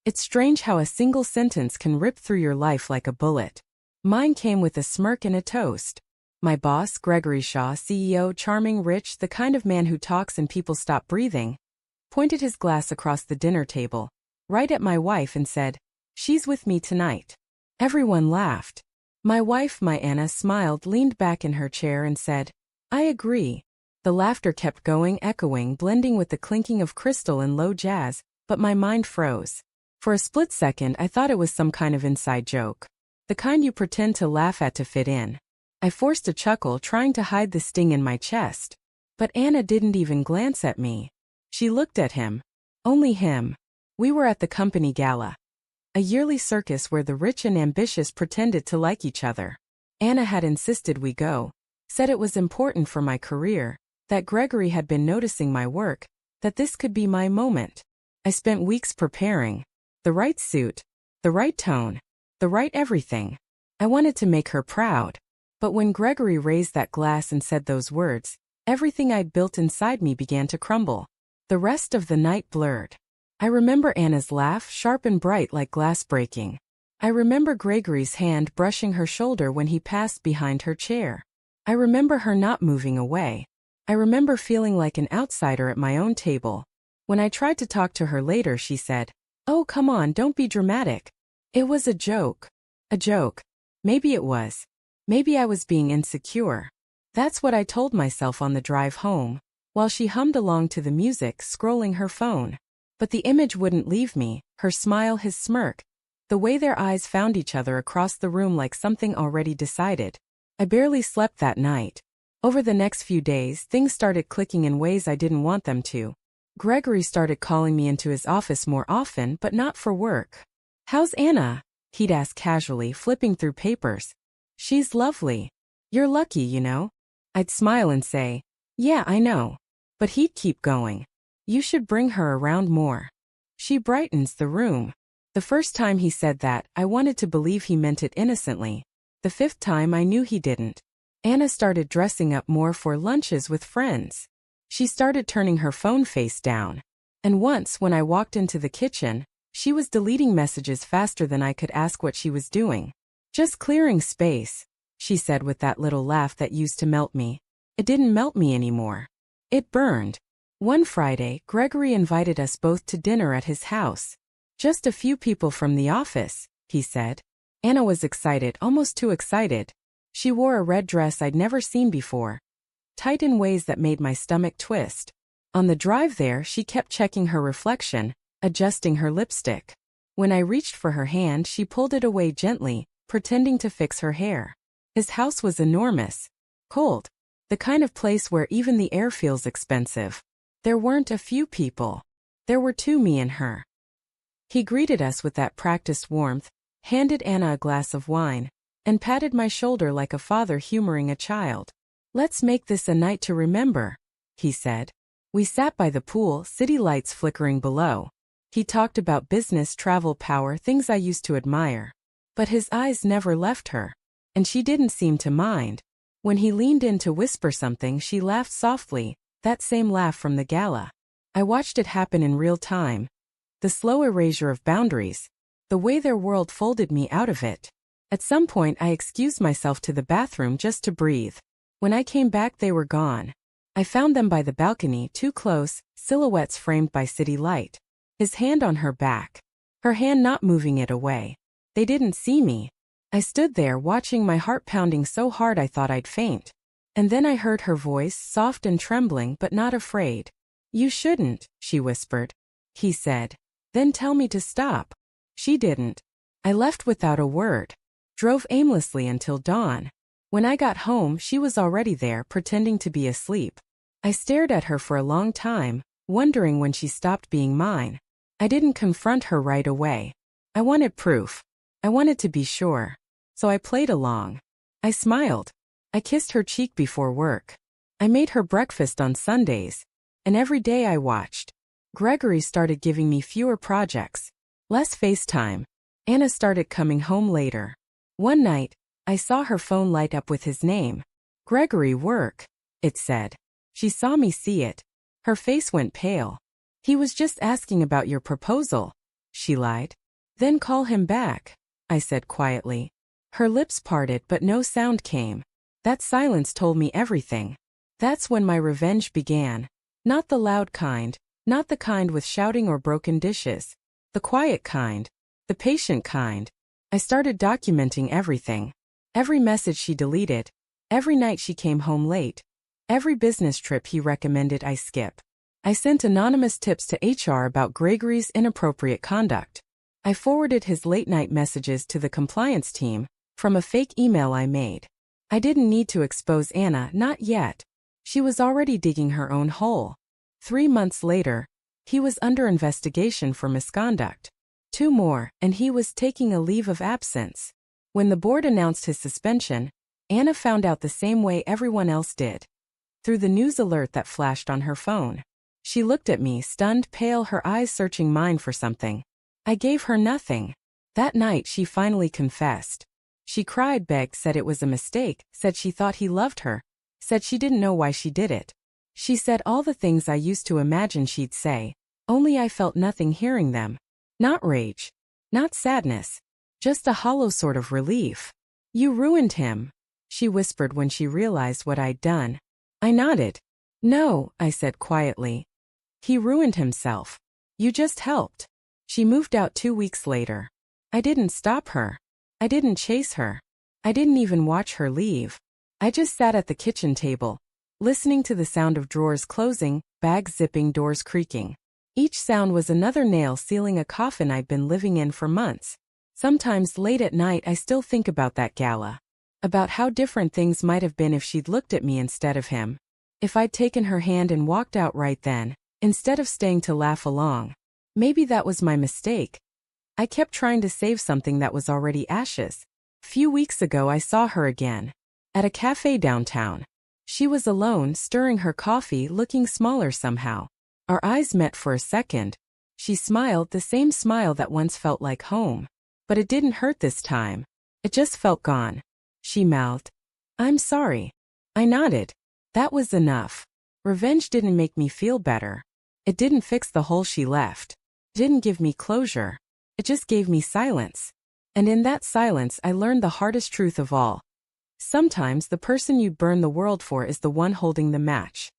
It's strange how a single sentence can rip through your life like a bullet. Mine came with a smirk and a toast. My boss, Gregory Shaw, CEO, charming, rich, the kind of man who talks and people stop breathing, pointed his glass across the dinner table, right at my wife and said, "She's with me tonight." Everyone laughed. My wife, my Anna, smiled, leaned back in her chair and said, "I agree." The laughter kept going, echoing, blending with the clinking of crystal and low jazz, but my mind froze. For a split second I thought it was some kind of inside joke. The kind you pretend to laugh at to fit in. I forced a chuckle, trying to hide the sting in my chest. But Anna didn't even glance at me. She looked at him. Only him. We were at the company gala. A yearly circus where the rich and ambitious pretended to like each other. Anna had insisted we go. Said it was important for my career, that Gregory had been noticing my work, that this could be my moment. I spent weeks preparing. The right suit, the right tone, the right everything. I wanted to make her proud. But when Gregory raised that glass and said those words, everything I'd built inside me began to crumble. The rest of the night blurred. I remember Anna's laugh, sharp and bright like glass breaking. I remember Gregory's hand brushing her shoulder when he passed behind her chair. I remember her not moving away. I remember feeling like an outsider at my own table. When I tried to talk to her later, she said, "Oh, come on, don't be dramatic. It was a joke." A joke. Maybe it was. Maybe I was being insecure. That's what I told myself on the drive home, while she hummed along to the music, scrolling her phone. But the image wouldn't leave me, her smile, his smirk, the way their eyes found each other across the room like something already decided. I barely slept that night. Over the next few days, things started clicking in ways I didn't want them to. Gregory started calling me into his office more often, but not for work. "How's Anna?" he'd ask casually, flipping through papers. "She's lovely. You're lucky, you know." I'd smile and say, "Yeah, I know." But he'd keep going. "You should bring her around more. She brightens the room." The first time he said that, I wanted to believe he meant it innocently. The fifth time I knew he didn't. Anna started dressing up more for lunches with friends. She started turning her phone face down. And once, when I walked into the kitchen, she was deleting messages faster than I could ask what she was doing. "Just clearing space," she said with that little laugh that used to melt me. It didn't melt me anymore. It burned. One Friday, Gregory invited us both to dinner at his house. "Just a few people from the office," he said. Anna was excited, almost too excited. She wore a red dress I'd never seen before, tight in ways that made my stomach twist. On the drive there, she kept checking her reflection, adjusting her lipstick. When I reached for her hand, she pulled it away gently, pretending to fix her hair. His house was enormous. Cold. The kind of place where even the air feels expensive. There weren't a few people. There were two, me and her. He greeted us with that practiced warmth, handed Anna a glass of wine, and patted my shoulder like a father humoring a child. "Let's make this a night to remember," he said. We sat by the pool, city lights flickering below. He talked about business, travel, power, things I used to admire. But his eyes never left her. And she didn't seem to mind. When he leaned in to whisper something, she laughed softly, that same laugh from the gala. I watched it happen in real time. The slow erasure of boundaries. The way their world folded me out of it. At some point I excused myself to the bathroom just to breathe. When I came back, they were gone. I found them by the balcony, too close, silhouettes framed by city light. His hand on her back. Her hand not moving it away. They didn't see me. I stood there watching, my heart pounding so hard I thought I'd faint. And then I heard her voice, soft and trembling but not afraid. "You shouldn't," she whispered. He said, "Then tell me to stop." She didn't. I left without a word. Drove aimlessly until dawn. When I got home, she was already there, pretending to be asleep. I stared at her for a long time, wondering when she stopped being mine. I didn't confront her right away. I wanted proof. I wanted to be sure. So I played along. I smiled. I kissed her cheek before work. I made her breakfast on Sundays. And every day I watched. Gregory started giving me fewer projects. Less FaceTime. Anna started coming home later. One night, I saw her phone light up with his name. "Gregory, work," it said. She saw me see it. Her face went pale. "He was just asking about your proposal," she lied. Then call him back, I said quietly. Her lips parted but no sound came. That silence told me everything. That's when my revenge began. Not the loud kind, not the kind with shouting or broken dishes. The quiet kind. The patient kind. I started documenting everything. Every message she deleted. Every night she came home late. Every business trip he recommended I skip. I sent anonymous tips to HR about Gregory's inappropriate conduct. I forwarded his late-night messages to the compliance team from a fake email I made. I didn't need to expose Anna, not yet. She was already digging her own hole. 3 months later, he was under investigation for misconduct. 2 more, and he was taking a leave of absence. When the board announced his suspension, Anna found out the same way everyone else did. Through the news alert that flashed on her phone. She looked at me, stunned, pale, her eyes searching mine for something. I gave her nothing. That night she finally confessed. She cried, begged, said it was a mistake, said she thought he loved her, said she didn't know why she did it. She said all the things I used to imagine she'd say, only I felt nothing hearing them. Not rage. Not sadness. Just a hollow sort of relief. You ruined him, she whispered when she realized what I'd done. I nodded. No, I said quietly. He ruined himself. You just helped. She moved out 2 weeks later. I didn't stop her. I didn't chase her. I didn't even watch her leave. I just sat at the kitchen table, listening to the sound of drawers closing, bags zipping, doors creaking. Each sound was another nail sealing a coffin I'd been living in for months. Sometimes late at night I still think about that gala. About how different things might have been if she'd looked at me instead of him. If I'd taken her hand and walked out right then, instead of staying to laugh along. Maybe that was my mistake. I kept trying to save something that was already ashes. Few weeks ago I saw her again. At a cafe downtown. She was alone, stirring her coffee, looking smaller somehow. Our eyes met for a second. She smiled, the same smile that once felt like home. But it didn't hurt this time. It just felt gone. She mouthed, "I'm sorry." I nodded. That was enough. Revenge didn't make me feel better. It didn't fix the hole she left. It didn't give me closure. It just gave me silence. And in that silence I learned the hardest truth of all. Sometimes the person you'd burn the world for is the one holding the match.